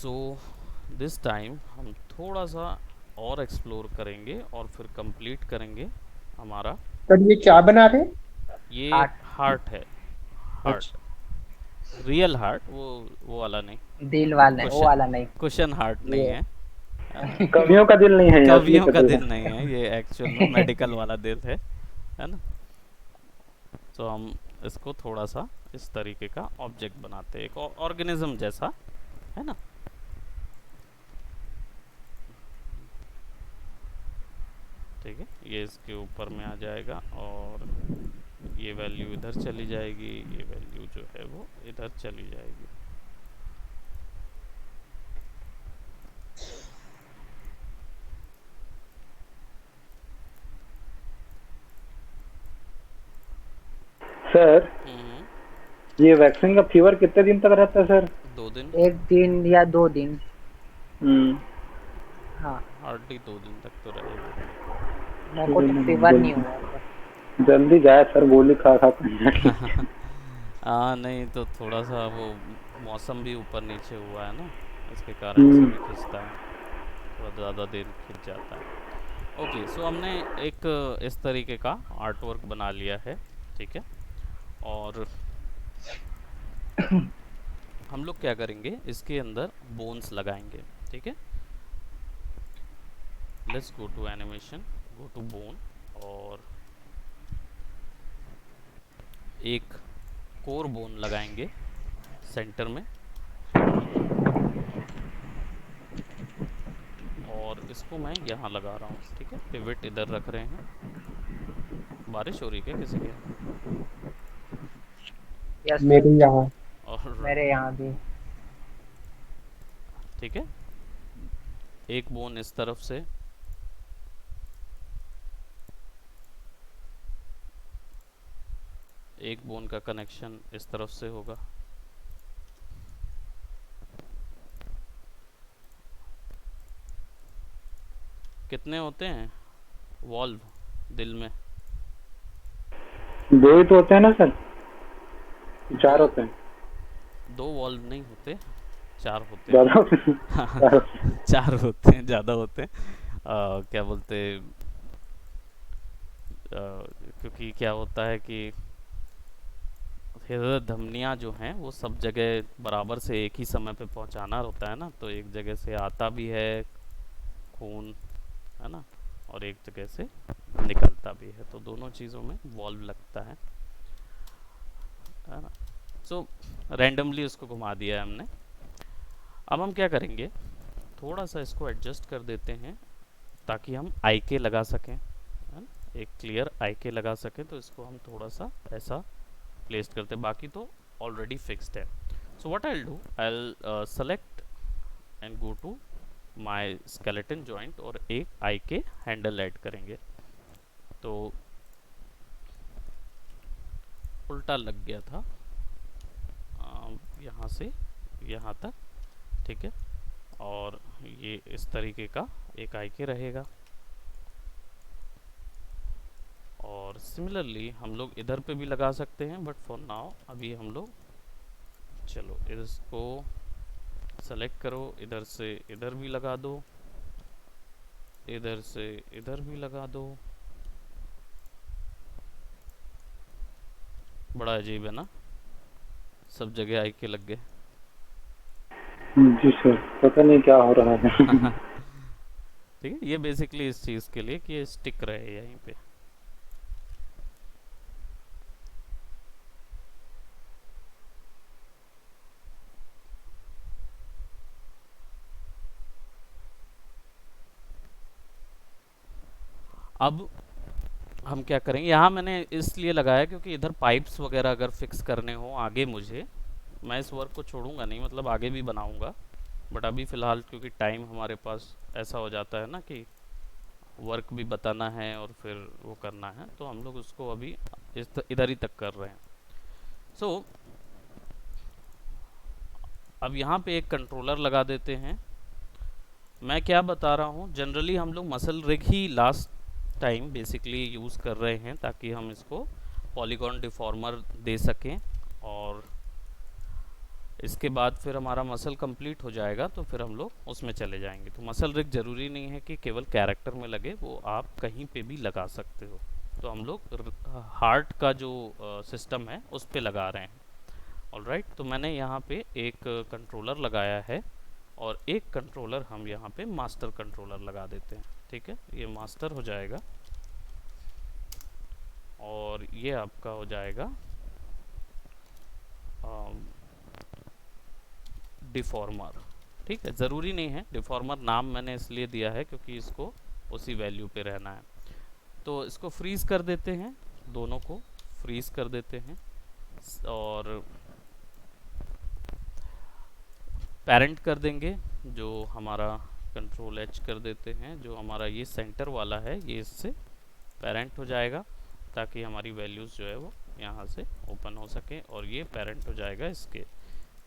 So this time हम थोड़ा सा और एक्सप्लोर करेंगे और फिर कंप्लीट करेंगे हमारा। सर ये क्या बना रहे हैं? ये हार्ट। हार्ट है। अच्छा। हार्ट, रियल हार्ट, वो वाला नहीं। दिल वाला वो कुशन, वाला नहीं। कुशन हार्ट नहीं ये है, है ना। कवियों का दिल नहीं है, ये असली कवियों का का दिल दिल नहीं है। है ये, एक्चुअल में मेडिकल वाला दिल है ना। तो हम इसको थोड़ा सा इस तरीके का ऑब्जेक्ट बनाते हैं, एक ऑर्गेनिज्म जैसा, है ना। ठीक है, ये इसके ऊपर में आ जाएगा और ये वैल्यू इधर चली जाएगी, ये वैल्यू जो है वो इधर चली जाएगी। सर, हम्म, ये वैक्सीन का फीवर कितने दिन तक रहता है सर? 2 दिन। 1 दिन या 2 दिन। हम्म। हाँ, हार्डली 2 दिन तक तो रहेगा। मेरे को तो फीवर नहीं हुआ था। जल्दी जाए सर, गोली खा खा कर। हाँ नहीं, तो थोड़ा सा वो मौसम भी ऊपर नीचे हुआ है ना, इसके कारण से हम्म। भी खिंचता है, थोड़ा ज़्यादा देर खिंच जाता है। ओके, सो हमने एक इस तरीके का आर्ट वर्क बना लिया है, ठीक है। और हम लोग क्या करेंगे, इसके अंदर बोन्स लगाएंगे, ठीक है। Let's go to animation, go to bone, और एक कोर बोन लगाएंगे सेंटर में, और इसको मैं यहाँ लगा रहा हूँ, ठीक है। पिवट इधर रख रहे हैं। बारिश हो रही है क्या किसी के यहाँ? Yes sir. मेरे यहाँ। और मेरे यहाँ भी। ठीक है, एक बोन इस तरफ से, एक बोन का कनेक्शन इस तरफ से होगा। कितने होते हैं वॉल्व दिल में? दो ही तो होते हैं ना सर, दो, 4 होते हैं। 2 वॉल्व नहीं होते, 4 होते हैं। ज्यादा होते हैं। 4 होते हैं। 4 होते हैं, ज़्यादा होते हैं। क्या बोलते, क्योंकि क्या होता है कि हृदय धमनियाँ जो हैं वो सब जगह बराबर से एक ही समय पे पहुंचाना होता है ना, तो एक जगह से आता भी है खून, है ना, और एक जगह से निकलता भी है, तो दोनों चीज़ों में वॉल्व लगता है ना। सो रैंडमली उसको घुमा दिया है हमने। अब हम क्या करेंगे, थोड़ा सा इसको एडजस्ट कर देते हैं ताकि हम आई के लगा सकें, है ना, एक क्लियर आई के लगा सकें। तो इसको हम थोड़ा सा ऐसा प्लेस करते हैं, बाकी तो ऑलरेडी फिक्स्ड है। So what I will do, I will select and go to my skeleton joint और एक आई के हैंडल ऐड करेंगे। तो उल्टा लग गया था यहाँ से यहाँ तक, ठीक है। और ये इस तरीके का एक आई के रहेगा, और सिमिलरली हम लोग इधर पे भी लगा सकते हैं, बट फॉर नाउ अभी हम लोग, चलो इसको सेलेक्ट करो, इधर से इधर भी लगा दो, इधर से इधर भी लगा दो। बड़ा अजीब है ना, सब जगह आई के लग गए। जी सर, पता नहीं क्या हो रहा है। ठीक है, ये बेसिकली इस चीज़ के लिए कि ये स्टिक रहे यहीं पे। अब हम क्या करेंगे, यहाँ मैंने इसलिए लगाया क्योंकि इधर पाइप्स वगैरह अगर फिक्स करने हो आगे मुझे, मैं इस वर्क को छोड़ूंगा नहीं, मतलब आगे भी बनाऊंगा, बट अभी फ़िलहाल क्योंकि टाइम हमारे पास ऐसा हो जाता है ना कि वर्क भी बताना है और फिर वो करना है, तो हम लोग उसको अभी इधर ही तक कर रहे हैं। सो अब यहाँ पे एक कंट्रोलर लगा देते हैं। मैं क्या बता रहा हूँ, जनरली हम लोग मसल रिग ही लास्ट टाइम बेसिकली यूज़ कर रहे हैं ताकि हम इसको पॉलीगॉन डिफॉर्मर दे सकें, और इसके बाद फिर हमारा मसल कंप्लीट हो जाएगा तो फिर हम लोग उसमें चले जाएंगे। तो मसल रिग ज़रूरी नहीं है कि केवल कैरेक्टर में लगे, वो आप कहीं पे भी लगा सकते हो। तो हम लोग हार्ट का जो सिस्टम है उस पे लगा रहे हैं। ऑलराइट, तो मैंने यहाँ पे एक कंट्रोलर लगाया है और एक कंट्रोलर हम यहाँ पे मास्टर कंट्रोलर लगा देते हैं। ठीक है, ये मास्टर हो जाएगा और ये आपका हो जाएगा डिफॉर्मर। ठीक है, ज़रूरी नहीं है, डिफॉर्मर नाम मैंने इसलिए दिया है क्योंकि इसको उसी वैल्यू पे रहना है। तो इसको फ्रीज़ कर देते हैं, दोनों को फ्रीज़ कर देते हैं और पेरेंट कर देंगे। जो हमारा कंट्रोल एच कर देते हैं, जो हमारा ये सेंटर वाला है ये इससे पेरेंट हो जाएगा ताकि हमारी वैल्यूज़ जो है वो यहाँ से ओपन हो सके, और ये पेरेंट हो जाएगा इसके,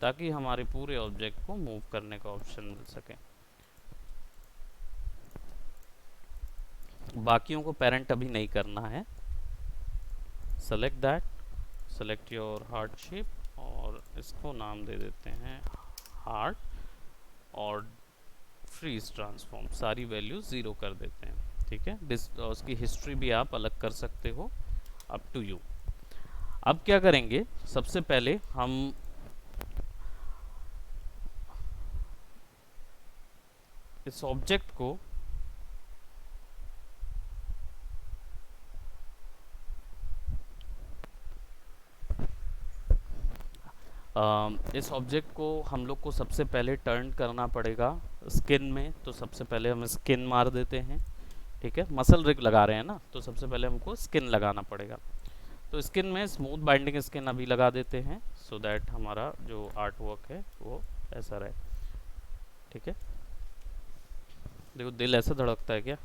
ताकि हमारे पूरे ऑब्जेक्ट को मूव करने का ऑप्शन मिल सके। बाकियों को पेरेंट अभी नहीं करना है। Select that, select your heart shape और इसको नाम दे देते हैं हार्ट, और फ्रीज ट्रांसफॉर्म सारी वैल्यू 0 कर देते हैं। ठीक है, उसकी हिस्ट्री भी आप अलग कर सकते हो, अप टू यू। अब क्या करेंगे, सबसे पहले हम इस ऑब्जेक्ट को इस ऑब्जेक्ट को हम लोग को सबसे पहले टर्न करना पड़ेगा स्किन में। तो सबसे पहले हम स्किन मार देते हैं। ठीक है, मसल रिग लगा रहे हैं ना, तो सबसे पहले हमको स्किन लगाना पड़ेगा। तो स्किन में स्मूथ बाइंडिंग स्किन अभी लगा देते हैं, सो दैट हमारा जो आर्ट वर्क है वो ऐसा रहे। ठीक है, देखो दिल ऐसा धड़कता है क्या?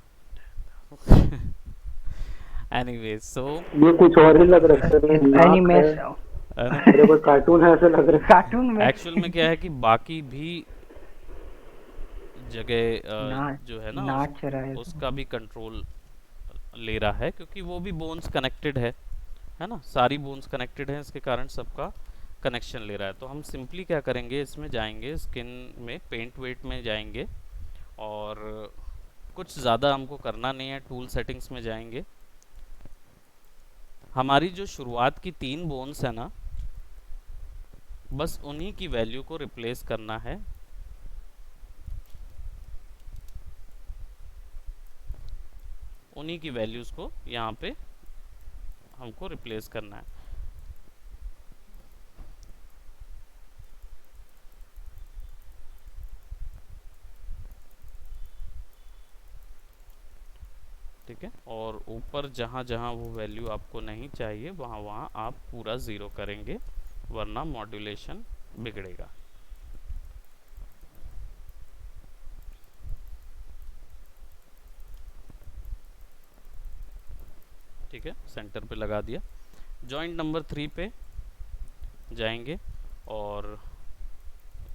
एनीवे, सो ये कुछ और ही लग रहा है सर, नाक है, एनिमेशन मेरे कोई कार्टून है ऐसा लग रहा है। कार्टून में एक्चुअल में क्या है कि बाकी भी जगह ना, जो है ना नाच रहा है उसका भी कंट्रोल ले रहा है, क्योंकि वो भी बोन्स कनेक्टेड है ना, सारी बोन्स कनेक्टेड हैं, इसके कारण सबका कनेक्शन ले रहा है। तो हम सिंपली क्या करेंगे, इसमें जाएंगे स्किन में पेंट वेट में जाएंगे और कुछ ज़्यादा हमको करना नहीं है, टूल सेटिंग्स में जाएंगे। हमारी जो शुरुआत की 3 बोन्स है ना, बस उन्हीं की वैल्यू को रिप्लेस करना है। उन्हीं की वैल्यूज़ को यहाँ पे हमको रिप्लेस करना है। ठीक है, और ऊपर जहाँ जहाँ वो वैल्यू आपको नहीं चाहिए वहाँ वहाँ आप पूरा 0 करेंगे, वरना मॉड्यूलेशन बिगड़ेगा। ठीक है, सेंटर पे लगा दिया। जॉइंट नंबर 3 पे जाएंगे और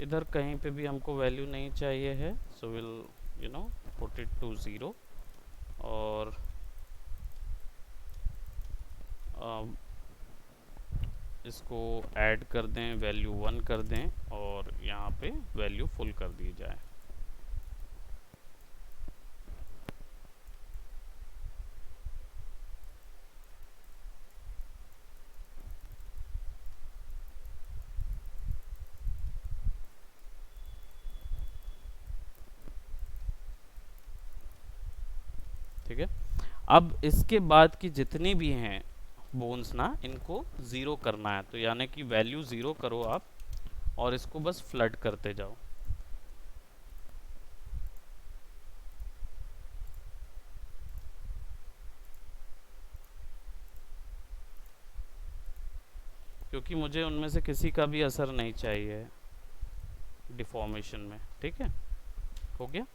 इधर कहीं पे भी हमको वैल्यू नहीं चाहिए है, so will put it to 0 और इसको ऐड कर दें, वैल्यू 1 कर दें और यहाँ पे वैल्यू फुल कर दी जाए। ठीक है, अब इसके बाद की जितनी भी हैं बोन्स ना, इनको 0 करना है। तो यानी कि वैल्यू 0 करो आप और इसको बस फ्लड करते जाओ। क्योंकि मुझे उनमें से किसी का भी असर नहीं चाहिए डिफॉर्मेशन में। ठीक है, हो गया।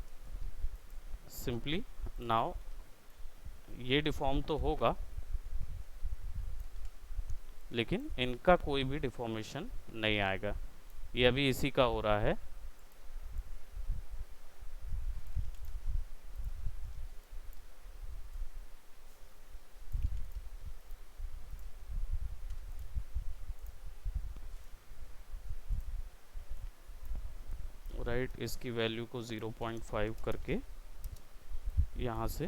सिंपली नाउ ये डिफॉर्म तो होगा, लेकिन इनका कोई भी डिफॉर्मेशन नहीं आएगा। ये अभी इसी का हो रहा है। राइट, इसकी वैल्यू को 0.5 करके यहाँ से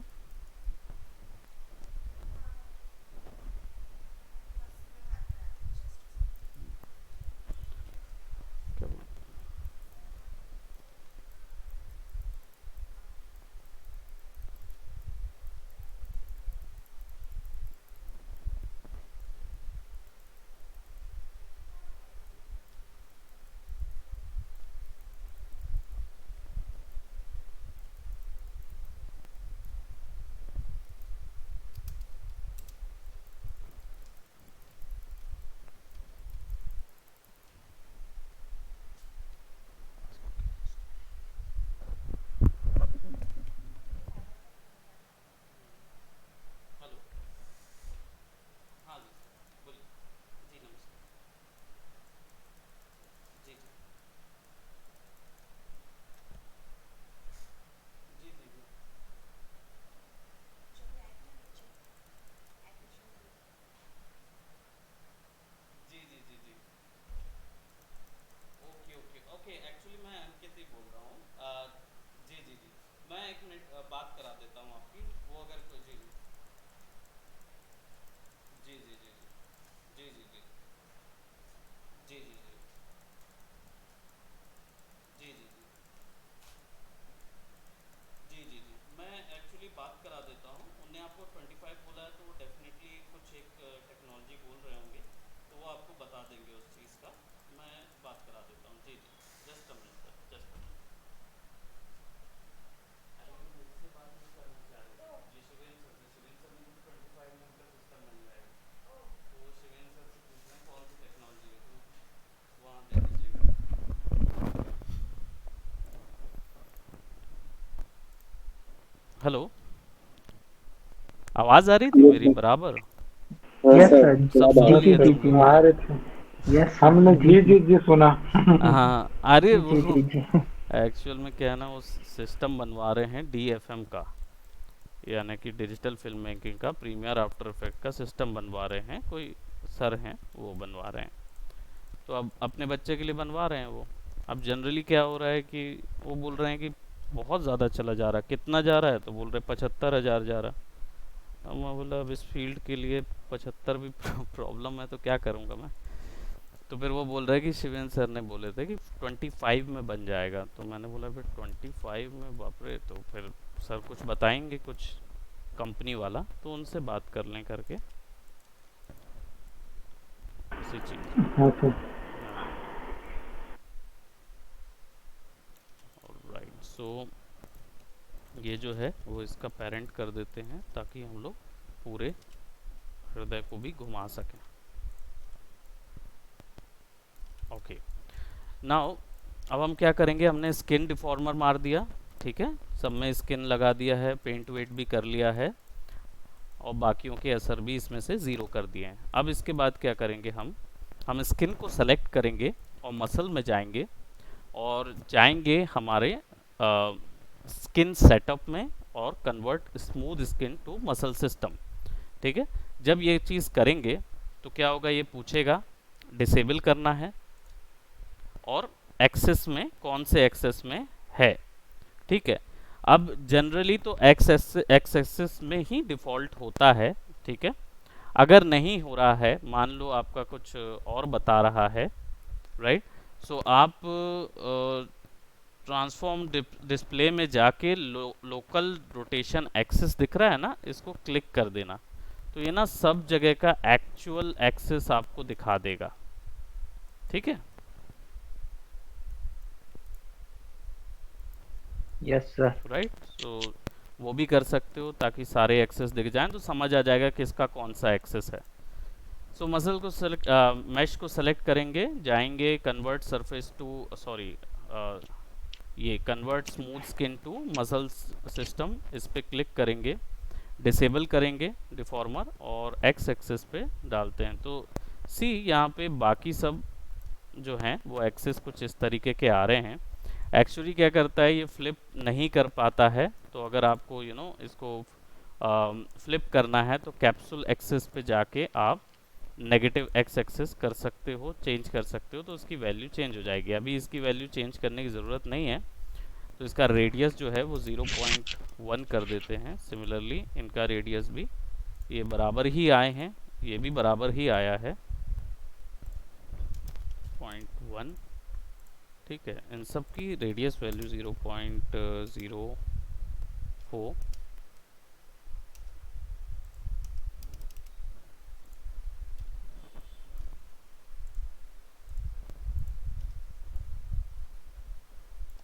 क्या बोलते हैं? हेलो, हाँ जी, बोलिए। जी नमस्कार। जी जी जी जी जी जी जी जी जी। ओके ओके ओके, एक्चुअली मैं अंकित ही बोल रहा हूँ। जी जी जी, मैं एक मिनट बात करा देता हूँ आपकी, वो अगर कोई जी जी जी जी जी जी जी जी जी जी जी जी जी जी जी जी, मैं एक्चुअली बात करा देता हूँ। उनने आपको 25 बोला है तो वो डेफिनेटली कुछ एक टेक्नोलॉजी बोल रहे होंगे, तो वो आपको बता देंगे उस चीज़ का। मैं बात करा देता हूँ। जी जी, just a minute sir, just a minute. अरे वो मुझसे बात नहीं करना चाह रहे थे, ये शिवेन सर से। शिवेन सर ने मुझे 25 मिनट का सिस्टम मिल जाएगा, तो वो शिवेन सर से पूछ रहे हैं कौन सी टेक्नोलॉजी है, तो वहाँ दे दीजिएगा। हेलो, आवाज़ आ रही थी मेरी बराबर? Yes sir sir. सब याद आ सुन जी लिए जी थे जी हम जी। लोग आ क्या? रहे थे। Yes sir. हमने जी जी जी जी सुना। हाँ, अरे जी वो जी जी। एक्चुअल में क्या है ना, वो सिस्टम बनवा रहे हैं डीएफएम का, यानी कि डिजिटल फिल्म मेकिंग का, प्रीमियर आफ्टर इफेक्ट का सिस्टम बनवा रहे हैं। कोई सर हैं वो बनवा रहे हैं, तो अब अपने बच्चे के लिए बनवा रहे हैं वो। अब जनरली क्या हो रहा है कि वो बोल रहे हैं कि बहुत ज़्यादा चला जा रहा है। कितना जा रहा है? तो बोल रहे 75,000 जा रहा। अब मैं बोला अब इस फील्ड के लिए 75 भी प्रॉब्लम है, तो क्या करूँगा मैं। तो फिर वो बोल रहे कि शिवेन सर ने बोले थे कि 25 में बन जाएगा। तो मैंने बोला फिर 25 में, बाप रे, तो फिर सर कुछ बताएंगे कुछ कंपनी वाला, तो उनसे बात कर लें करके उसी चीज़। हाँ सर। हाँ, राइट। सो ये जो है वो इसका पेरेंट कर देते हैं, ताकि हम लोग पूरे हृदय को भी घुमा सकें। ओके, नाउ अब हम क्या करेंगे, हमने स्किन डिफॉर्मर मार दिया, ठीक है, सब में स्किन लगा दिया है, पेंट वेट भी कर लिया है, और बाकियों के असर भी इसमें से ज़ीरो कर दिए हैं। अब इसके बाद क्या करेंगे, हम स्किन को सेलेक्ट करेंगे और मसल में जाएंगे, और जाएंगे हमारे स्किन सेटअप में, और convert smooth skin to muscle system. ठीक है, जब ये चीज़ करेंगे तो क्या होगा, ये पूछेगा डिसेबल करना है, और एक्सेस में कौन से एक्सेस में है। ठीक है, अब जनरली तो एक्स एक्सेस में ही डिफ़ॉल्ट होता है। ठीक है, अगर नहीं हो रहा है, मान लो आपका कुछ और बता रहा है, राइट, सो आप ट्रांसफॉर्म डिस्प्ले में जाके लोकल रोटेशन एक्सेस दिख रहा है ना, इसको क्लिक कर देना, तो ये ना सब जगह का एक्चुअल एक्सेस आपको दिखा देगा। ठीक है, यस सर। राइट, सो वो भी कर सकते हो, ताकि सारे एक्सेस दिख जाएं, तो समझ आ जाएगा कि इसका कौन सा एक्सेस है। सो मसल को सेलेक्ट, मैश को सेलेक्ट करेंगे, जाएंगे कन्वर्ट सरफेस टू, सॉरी, ये convert smooth skin to muscle system, इस पे क्लिक करेंगे, डिसेबल करेंगे डिफॉर्मर, और एक्स एक्सेस पे डालते हैं। तो सी यहाँ पे बाकी सब जो हैं वो एक्सेस कुछ इस तरीके के आ रहे हैं। एक्चुअली क्या करता है, ये फ्लिप नहीं कर पाता है, तो अगर आपको इसको फ्लिप करना है, तो कैप्सूल एक्सेस पे जाके आप नेगेटिव एक्स एक्सेस कर सकते हो, चेंज कर सकते हो, तो उसकी वैल्यू चेंज हो जाएगी। अभी इसकी वैल्यू चेंज करने की ज़रूरत नहीं है, तो इसका रेडियस जो है वो 0.1 कर देते हैं। सिमिलरली इनका रेडियस भी ये बराबर ही आए हैं, ये भी बराबर ही आया है 0.1। ठीक है, इन सब की रेडियस वैल्यू 0.04।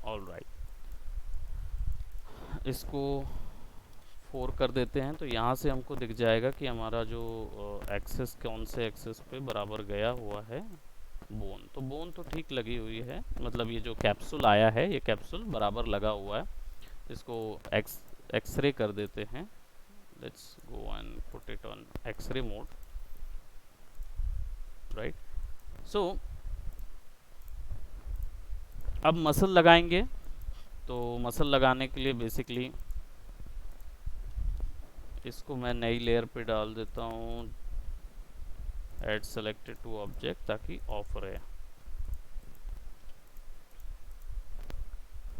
ऑल राइट, इसको 4 कर देते हैं, तो यहाँ से हमको दिख जाएगा कि हमारा जो एक्सेस कौन से एक्सेस पे बराबर गया हुआ है, बोन। तो बोन तो ठीक लगी हुई है, मतलब ये जो कैप्सूल आया है ये कैप्सूल बराबर लगा हुआ है। इसको एक्सरे कर देते हैं। Let's go and put it on x ray mode, right. So अब मसल लगाएंगे, तो मसल लगाने के लिए बेसिकली इसको मैं नई लेयर पे डाल देता हूँ, ऐड सेलेक्टेड टू ऑब्जेक्ट, ताकि ऑफ रहे।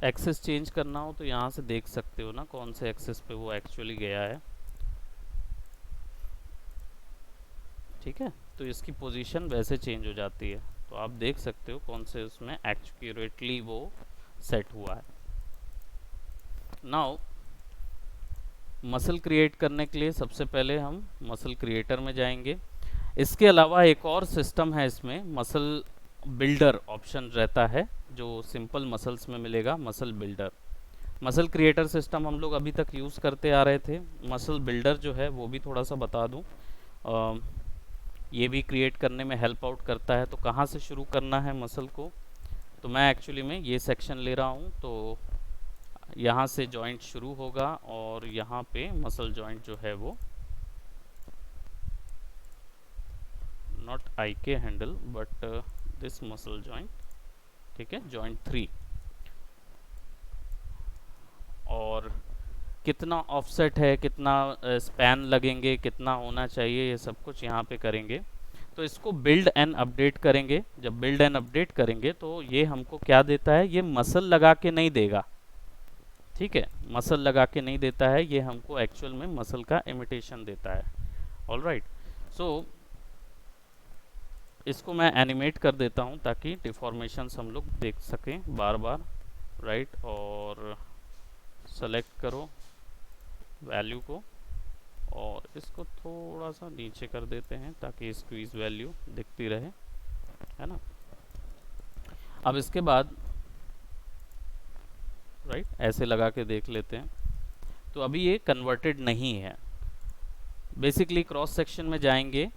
एक्सेस चेंज करना हो तो यहाँ से देख सकते हो ना कौन से एक्सेस पे वो एक्चुअली गया है। ठीक है, तो इसकी पोजीशन वैसे चेंज हो जाती है, तो आप देख सकते हो कौन से उसमें एक्यूरेटली वो सेट हुआ है। नाउ मसल क्रिएट करने के लिए सबसे पहले हम मसल क्रिएटर में जाएंगे। इसके अलावा एक और सिस्टम है इसमें, मसल बिल्डर ऑप्शन रहता है, जो सिंपल मसल्स में मिलेगा, muscle builder. Muscle creator system हम लोग अभी तक यूज़ करते आ रहे थे। मसल बिल्डर जो है वो भी थोड़ा सा बता दूं, ये भी क्रिएट करने में हेल्प आउट करता है। तो कहाँ से शुरू करना है मसल को, तो मैं एक्चुअली में ये सेक्शन ले रहा हूँ, तो यहाँ से जॉइंट शुरू होगा और यहाँ पे मसल जॉइंट जो है वो नॉट आई के handle but this muscle joint, ठीक है, जॉइंट 3। और कितना ऑफसेट है, कितना स्पैन लगेंगे, कितना होना चाहिए, ये सब कुछ यहाँ पे करेंगे। तो इसको बिल्ड एंड अपडेट करेंगे। जब बिल्ड एंड अपडेट करेंगे तो ये हमको क्या देता है, ये मसल लगा के नहीं देगा। ठीक है, मसल लगा के नहीं देता है, ये हमको एक्चुअल में मसल का इमिटेशन देता है। ऑल राइट, सो इसको मैं एनिमेट कर देता हूँ ताकि डिफॉर्मेशंस हम लोग देख सकें बार बार। राइट, और सेलेक्ट करो वैल्यू को और इसको थोड़ा सा नीचे कर देते हैं ताकि स्क्वीज वैल्यू दिखती रहे, है ना। अब इसके बाद राइट ऐसे लगा के देख लेते हैं। तो अभी ये कन्वर्टेड नहीं है। बेसिकली क्रॉस सेक्शन में जाएंगे,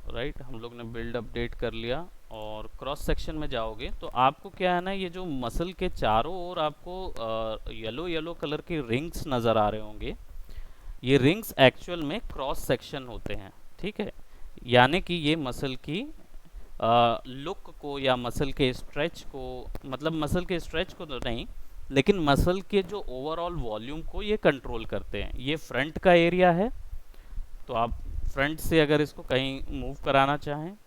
राइट, हम लोग ने बिल्ड अपडेट कर लिया और क्रॉस सेक्शन में जाओगे तो आपको क्या है ना, ये जो मसल के चारों ओर आपको येलो येलो कलर के रिंग्स नज़र आ रहे होंगे, ये रिंग्स एक्चुअल में क्रॉस सेक्शन होते हैं। ठीक है, यानी कि ये मसल की लुक को या मसल के स्ट्रेच को, मतलब मसल के स्ट्रेच को तो नहीं, लेकिन मसल के जो ओवरऑल वॉल्यूम को ये कंट्रोल करते हैं। ये फ्रंट का एरिया है, तो आप फ्रंट से अगर इसको कहीं मूव कराना चाहें,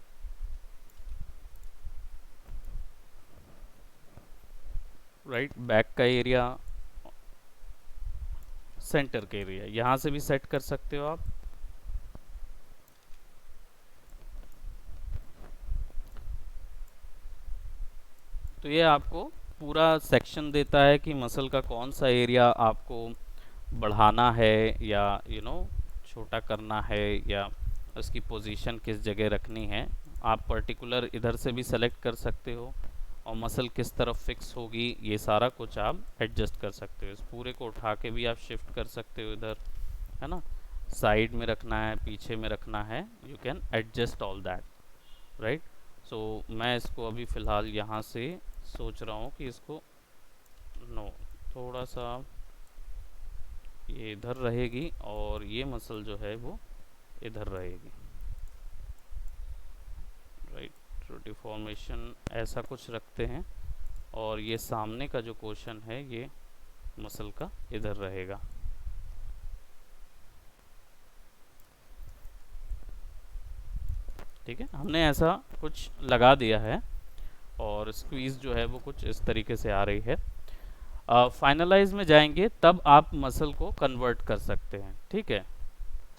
राइट, बैक का एरिया, सेंटर का एरिया, यहाँ से भी सेट कर सकते हो आप। तो ये आपको पूरा सेक्शन देता है कि मसल का कौन सा एरिया आपको बढ़ाना है या छोटा करना है, या उसकी पोजीशन किस जगह रखनी है। आप पर्टिकुलर इधर से भी सेलेक्ट कर सकते हो और मसल किस तरफ फिक्स होगी, ये सारा कुछ आप एडजस्ट कर सकते हो। इस पूरे को उठा के भी आप शिफ्ट कर सकते हो इधर, है ना, साइड में रखना है, पीछे में रखना है, you can adjust all that, right. So मैं इसको अभी फ़िलहाल यहाँ से सोच रहा हूँ कि इसको थोड़ा सा ये इधर रहेगी और ये मसल जो है वो इधर रहेगी, राइट। तो डिफॉर्मेशन ऐसा कुछ रखते हैं और ये सामने का जो पोर्शन है ये मसल का इधर रहेगा। ठीक है, हमने ऐसा कुछ लगा दिया है और स्क्वीज़ जो है वो कुछ इस तरीके से आ रही है। फाइनलाइज में जाएंगे तब आप मसल को कन्वर्ट कर सकते हैं। ठीक है,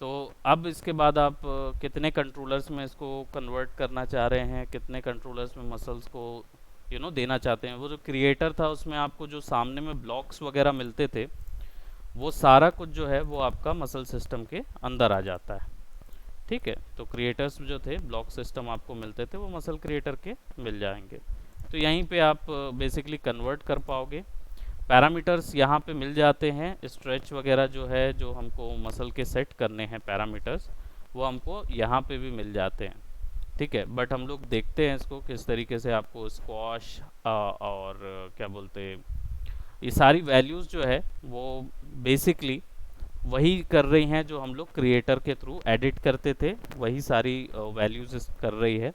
तो अब इसके बाद आप कितने कंट्रोलर्स में इसको कन्वर्ट करना चाह रहे हैं, कितने कंट्रोलर्स में मसल्स को देना चाहते हैं। वो जो क्रिएटर था उसमें आपको जो सामने में ब्लॉक्स वगैरह मिलते थे, वो सारा कुछ जो है वो आपका मसल सिस्टम के अंदर आ जाता है। ठीक है, तो क्रिएटर्स जो थे, ब्लॉक सिस्टम आपको मिलते थे, वो मसल क्रिएटर के मिल जाएंगे। तो यहीं पे आप बेसिकली कन्वर्ट कर पाओगे। पैरामीटर्स यहाँ पे मिल जाते हैं, स्ट्रेच वगैरह जो है, जो हमको मसल के सेट करने हैं पैरामीटर्स, वो हमको यहाँ पे भी मिल जाते हैं। ठीक है, बट हम लोग देखते हैं इसको किस तरीके से आपको स्क्वाश और क्या बोलते हैं, ये सारी वैल्यूज़ जो है वो बेसिकली वही कर रही हैं जो हम लोग क्रिएटर के थ्रू एडिट करते थे, वही सारी वैल्यूज़ कर रही है।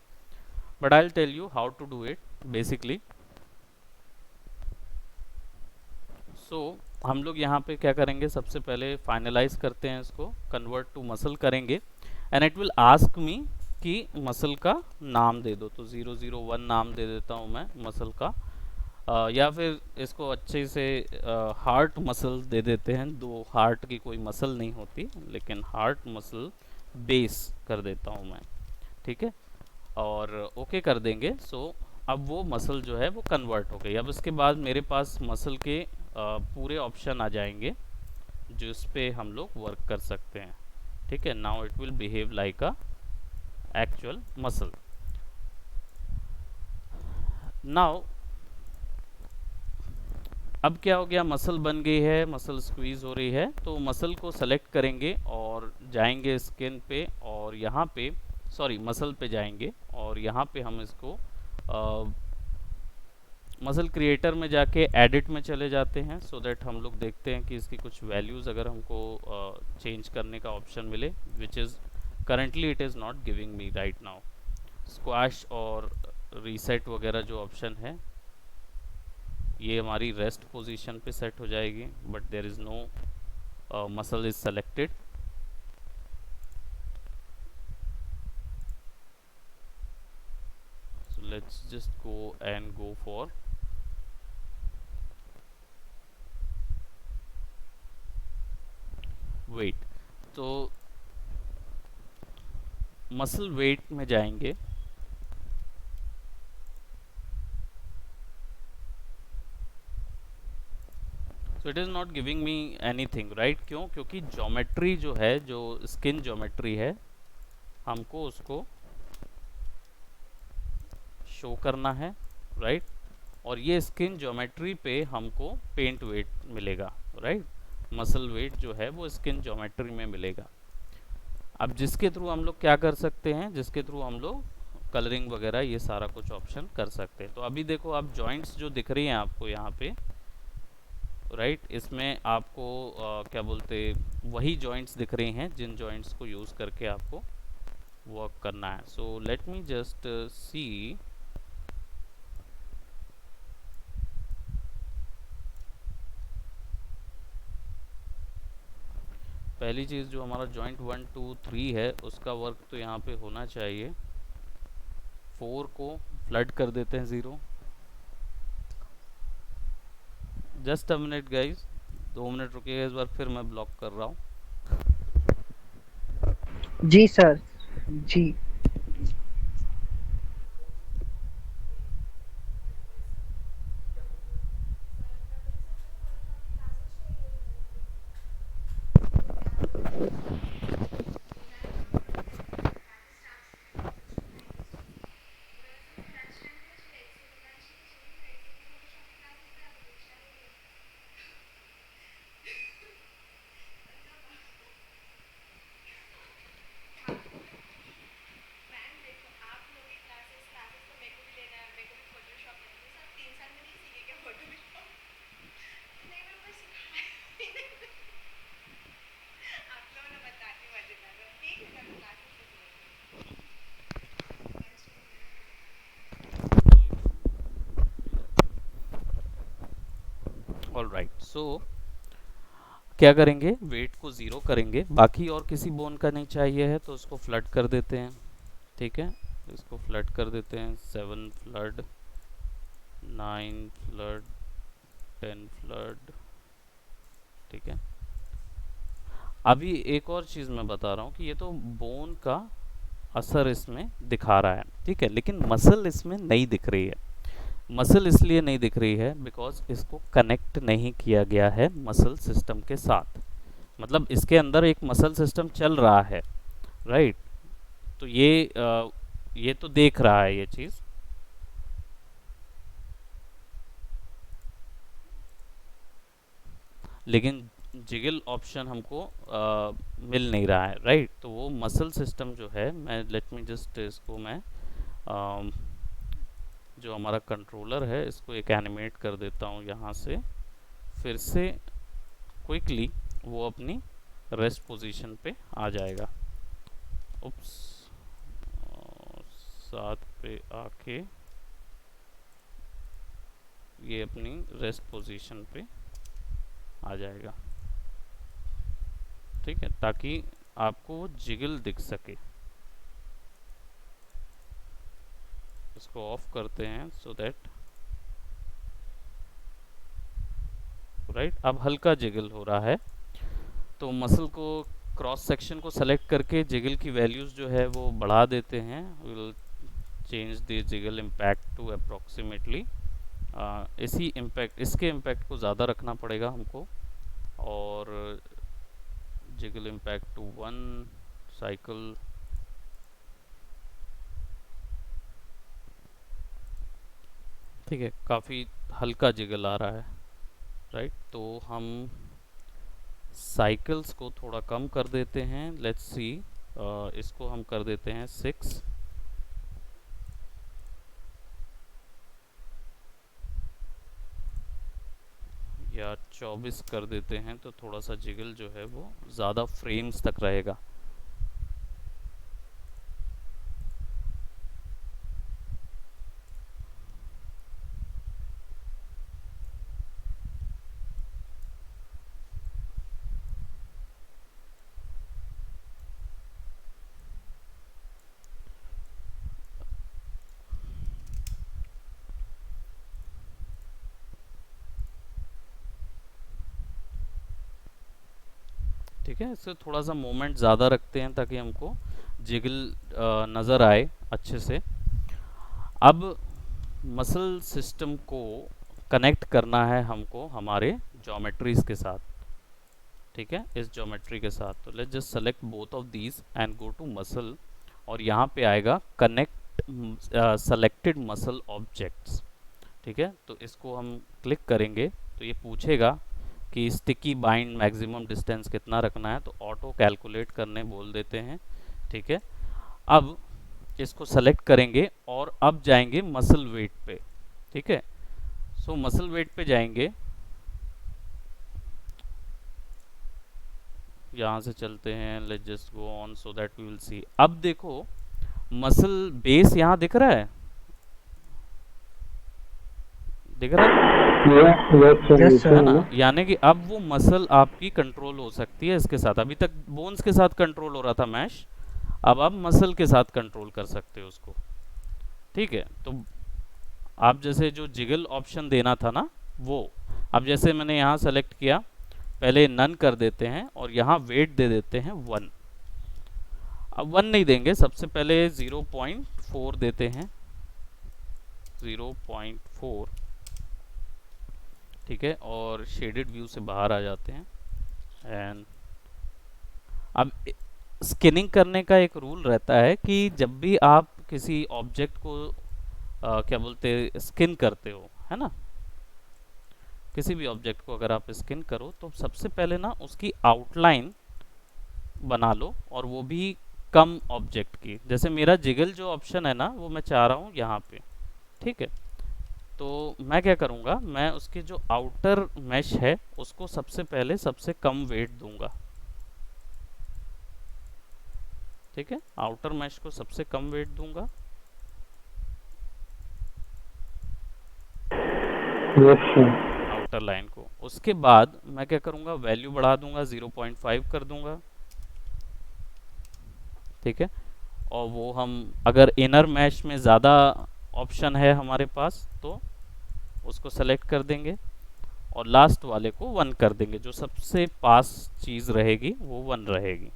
But I will tell you how to do it basically. So हम लोग यहाँ पे क्या करेंगे, सबसे पहले फाइनलाइज करते हैं इसको, कन्वर्ट टू मसल करेंगे and it will ask me कि मसल का नाम दे दो। तो 001 नाम दे देता हूँ मैं मसल का, या फिर इसको अच्छे से हार्ट मसल दे देते हैं। दो हार्ट की कोई मसल नहीं होती, लेकिन हार्ट मसल बेस कर देता हूँ मैं। ठीक है, और ओके कर देंगे। सो अब वो मसल जो है वो कन्वर्ट हो गई। अब इसके बाद मेरे पास मसल के पूरे ऑप्शन आ जाएंगे जिस पे हम लोग वर्क कर सकते हैं। ठीक है, now it will behave like a actual muscle. Now अब क्या हो गया, मसल बन गई है, मसल स्क्वीज हो रही है। तो मसल को सेलेक्ट करेंगे और जाएंगे स्किन पे, और यहाँ पे सॉरी मसल पे जाएंगे और यहाँ पे हम इसको मसल क्रिएटर में जाके एडिट में चले जाते हैं, सो दैट हम लोग देखते हैं कि इसकी कुछ वैल्यूज़ अगर हमको चेंज करने का ऑप्शन मिले, which is currently it is not giving me right now. Squash और रीसेट वगैरह जो ऑप्शन है, ये हमारी रेस्ट पोजीशन पे सेट हो जाएगी, but there is no muscle is selected. So let's just go and go for weight. तो मसल वेट में जाएंगे, so it is not giving me anything right. क्यों? क्योंकि ज्योमेट्री जो है, जो स्किन ज्योमेट्री है, हमको उसको शो करना है राइट। और ये स्किन ज्योमेट्री पे हमको पेंट वेट मिलेगा राइट। मसल वेट जो है वो स्किन ज्योमेट्री में मिलेगा। अब जिसके थ्रू हम लोग क्या कर सकते हैं, जिसके थ्रू हम लोग कलरिंग वगैरह ये सारा कुछ ऑप्शन कर सकते हैं। तो अभी देखो आप जॉइंट्स जो दिख रही हैं आपको यहाँ पे राइट, इसमें आपको क्या बोलते, वही जॉइंट्स दिख रही हैं जिन जॉइंट्स को यूज़ करके आपको वर्क करना है। So let me just see, पहली चीज़ जो हमारा जॉइंट 1 2 3 है उसका वर्क तो यहाँ पे होना चाहिए। 4 को फ्लड कर देते हैं 0। Just a minute guys, 2 minute रुकिएगा, इस बार फिर मैं ब्लॉक कर रहा हूँ। जी सर, जी। ऑल राइट, सो क्या करेंगे, वेट को 0 करेंगे। बाकी और किसी बोन का नहीं चाहिए है तो उसको फ्लड कर देते हैं। ठीक है, इसको फ्लड कर देते हैं, 7 फ्लड, 9 फ्लड, 10 फ्लड। ठीक है, अभी एक और चीज़ मैं बता रहा हूँ कि ये तो बोन का असर इसमें दिखा रहा है, ठीक है, लेकिन मसल इसमें नहीं दिख रही है। मसल इसलिए नहीं दिख रही है बिकॉज इसको कनेक्ट नहीं किया गया है मसल सिस्टम के साथ। मतलब इसके अंदर एक मसल सिस्टम चल रहा है, राइट। तो ये तो देख रहा है ये चीज़, लेकिन जिगल ऑप्शन हमको मिल नहीं रहा है, राइट। तो वो मसल सिस्टम जो है, मैं लेट मी जस्ट इसको मैं जो हमारा कंट्रोलर है इसको एक एनिमेट कर देता हूँ यहाँ से, फिर से क्विकली वो अपनी रेस्ट पोजीशन पे आ जाएगा। उप्स, 7 पे आके ये अपनी रेस्ट पोजीशन पे आ जाएगा, ठीक है, ताकि आपको वो जिगल दिख सके। इसको ऑफ करते हैं सो दैट, राइट, अब हल्का जिगल हो रहा है। तो मसल को क्रॉस सेक्शन को सेलेक्ट करके जिगल की वैल्यूज़ जो है वो बढ़ा देते हैं। Will change the jiggle impact to approximately, इसके इम्पैक्ट को ज़्यादा रखना पड़ेगा हमको, और जिगल इम्पैक्ट टू 1 साइकिल। ठीक है, काफ़ी हल्का जिगल आ रहा है, राइट। तो हम साइकिल्स को थोड़ा कम कर देते हैं, लेट्स सी, इसको हम कर देते हैं 6, या 24 कर देते हैं, तो थोड़ा सा जिगल जो है वो ज़्यादा फ्रेम्स तक रहेगा। ठीक है, इससे थोड़ा सा मोमेंट ज़्यादा रखते हैं ताकि हमको जिगल नज़र आए अच्छे से। अब मसल सिस्टम को कनेक्ट करना है हमको हमारे ज्योमेट्रीज के साथ, ठीक है, इस ज्योमेट्री के साथ। तो let's just select both of these and go to muscle, और यहाँ पे आएगा कनेक्ट सेलेक्टेड मसल ऑब्जेक्ट्स, ठीक है। तो इसको हम क्लिक करेंगे तो ये पूछेगा कि स्टिकी बाइंड मैक्सिमम डिस्टेंस कितना रखना है, तो ऑटो कैलकुलेट करने बोल देते हैं, ठीक है। अब इसको सेलेक्ट करेंगे और अब जाएंगे मसल वेट पे, ठीक है। सो मसल वेट पे जाएंगे, यहाँ से चलते हैं, let's just go on so that we will see. अब देखो मसल बेस यहाँ दिख रहा है, दिख रहा है यस है ना, सर। यानी कि अब वो मसल आपकी कंट्रोल हो सकती है इसके साथ। अभी तक बोन्स के साथ कंट्रोल हो रहा था मैश, अब आप मसल के साथ कंट्रोल कर सकते हो उसको, ठीक है। तो आप जैसे जो जिगल ऑप्शन देना था ना वो, अब जैसे मैंने यहाँ सेलेक्ट किया, पहले नन कर देते हैं और यहाँ वेट दे देते हैं 1। अब 1 नहीं देंगे, सबसे पहले 0.4 देते हैं, 0.4, ठीक है, और शेडेड व्यू से बाहर आ जाते हैं। एंड अब स्किनिंग करने का एक रूल रहता है कि जब भी आप किसी ऑब्जेक्ट को क्या बोलते स्किन करते हो, है ना, किसी भी ऑब्जेक्ट को अगर आप स्किन करो तो सबसे पहले ना उसकी आउटलाइन बना लो, और वो भी कम ऑब्जेक्ट की। जैसे मेरा जिगल जो ऑप्शन है ना वो मैं चाह रहा हूँ यहाँ पे, ठीक है। तो मैं क्या करूँगा, मैं उसके जो आउटर मैश है उसको सबसे पहले सबसे कम वेट दूंगा, ठीक है, आउटर मैश को सबसे कम वेट दूंगा। आउटर लाइन को, उसके बाद मैं क्या करूँगा, वैल्यू बढ़ा दूंगा, 0.5 कर दूंगा, ठीक है। और वो हम अगर इनर मैश में ज़्यादा ऑप्शन है हमारे पास तो उसको सेलेक्ट कर देंगे और लास्ट वाले को 1 कर देंगे। जो सबसे पास चीज़ रहेगी वो 1 रहेगी।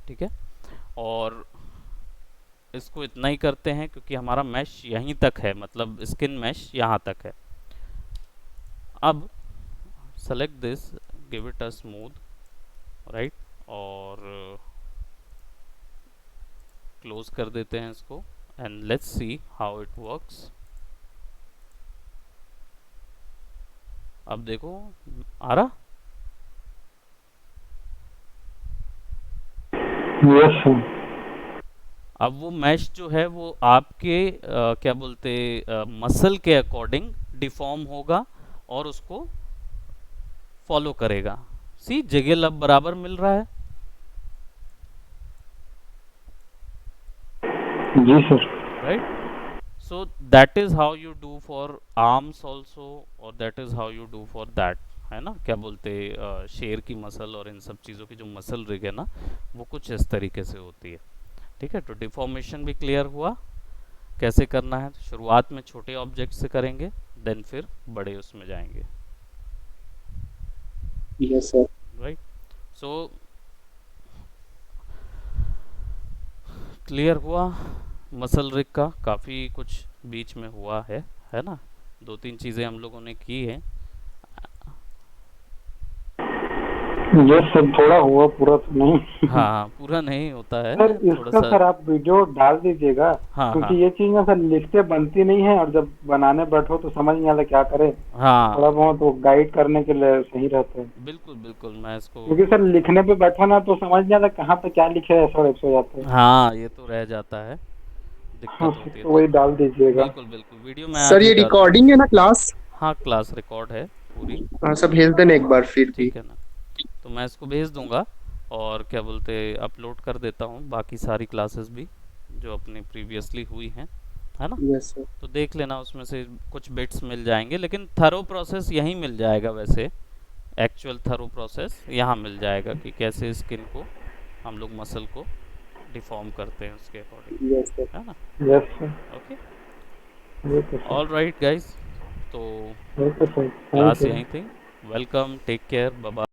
ठीक है, और इसको इतना ही करते हैं क्योंकि हमारा मैश यहीं तक है, मतलब स्किन मैश यहाँ तक है। अब select this, give it a smooth, right, और क्लोज कर देते हैं इसको and let's see how it works. अब देखो आ रहा। Yes sir. अब वो मैश जो है वो आपके क्या बोलते मसल के अकॉर्डिंग डिफॉर्म होगा और उसको फॉलो करेगा। सी जगह अब बराबर मिल रहा है। जी sir. Right, so that is how you do for arms also और that is how you do for that, है ना। क्या बोलते शेर की मसल और इन सब चीज़ों की जो मसल रिग है ना वो कुछ इस तरीके से होती है। ठीक है, तो डिफॉर्मेशन भी क्लियर हुआ कैसे करना है। तो शुरुआत में छोटे ऑब्जेक्ट से करेंगे, देन फिर बड़े उसमें जाएंगे। Yes sir. Right, so clear हुआ मसल रिग का। काफ़ी कुछ बीच में हुआ है ना। 2-3 चीज़ें हम लोगों ने की हैं। यस सर, थोड़ा हुआ, पूरा तो नहीं। हाँ, पूरा नहीं होता है सर थोड़ा इसका सा। सर आप वीडियो डाल दीजिएगा, हाँ क्योंकि हाँ ये चीज ना सर लिखते बनती नहीं है और जब बनाने बैठो तो समझ नहीं आता क्या करे। थोड़ा हाँ, बहुत वो गाइड करने के लिए सही रहता है, बिल्कुल बिल्कुल मैं इसको। क्योंकि सर लिखने पे बैठो ना तो समझ नहीं आता कहाँ पे क्या लिखे है, सर सो जाता है। हाँ, ये तो रह जाता है, हाँ दिक्कत होती है। तो तो वही डाल दीजिएगा। बिल्कुल बिल्कुल वीडियो मैं सर आज ही ये डाल दूंगा। रिकॉर्डिंग है ना क्लास? हाँ, क्लास रिकॉर्ड है पूरी। हाँ सब भेज देना एक बार फिर भी। ठीक है ना, तो मैं इसको भेज दूंगा और क्या बोलते अपलोड कर देता हूँ बाकी सारी क्लासेस भी जो अपनी प्रीवियसली हुई हैं, है ना। Yes sir. तो देख लेना, उसमें से कुछ बिट्स मिल जाएंगे, लेकिन थरो प्रोसेस यहीं मिल जाएगा। वैसे एक्चुअल थरो प्रोसेस यहाँ मिल जाएगा कि कैसे स्किन को हम लोग मसल को डिफॉर्म करते हैं उसके अकॉर्डिंग, यस सर। है ना। Yes sir. ओके, ये तो सर। ऑल राइट गाइस, तो okay sir, thank class you. यहीं थी। Welcome, take care, bye.